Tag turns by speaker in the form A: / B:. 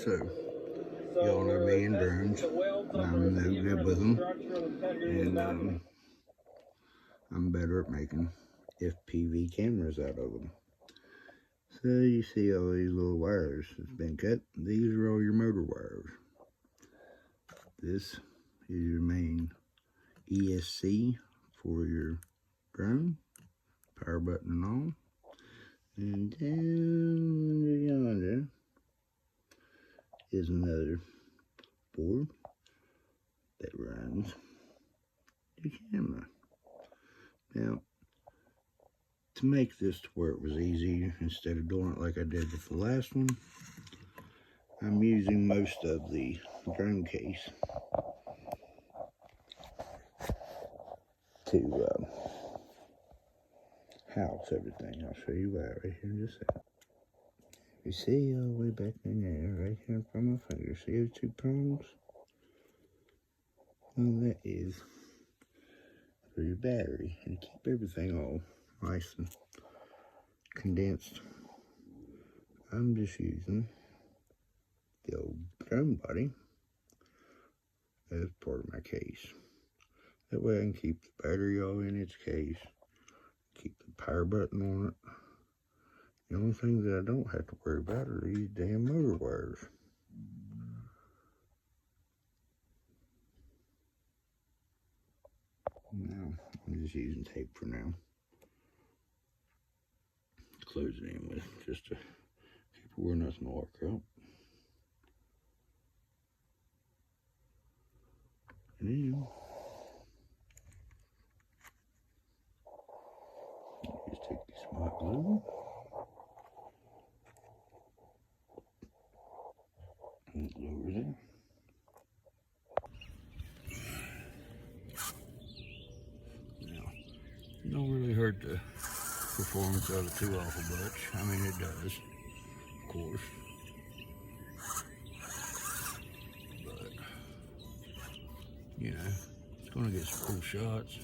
A: So, y'all know me and drones. I'm no good with them. And I'm better at making FPV cameras out of them. So you see all these little wires that's been cut. These are all your motor wires. This is your main ESC for your drone. Power button and all. And down under yonder is another board that runs the camera. Now, to make this to where it was easy, instead of doing it like I did with the last one, I'm using most of the drone case to house everything. I'll show you why right here in just a second. You see all the way back in there, right here in front of my finger, see those two prongs? Well, that is for your battery, and keep everything all nice and condensed. I'm just using the old drone body as part of my case. That way I can keep the battery all in its case, keep the power button on it. The only thing that I don't have to worry about are these damn motor wires. Now, I'm just using tape for now. Close it in with, just to keep it where nothing will work out. And then, just take this hot glue and it lowers it. Now, it don't really hurt the performance of it too awful much. I mean, it does, of course. But, you know, it's gonna get some cool shots.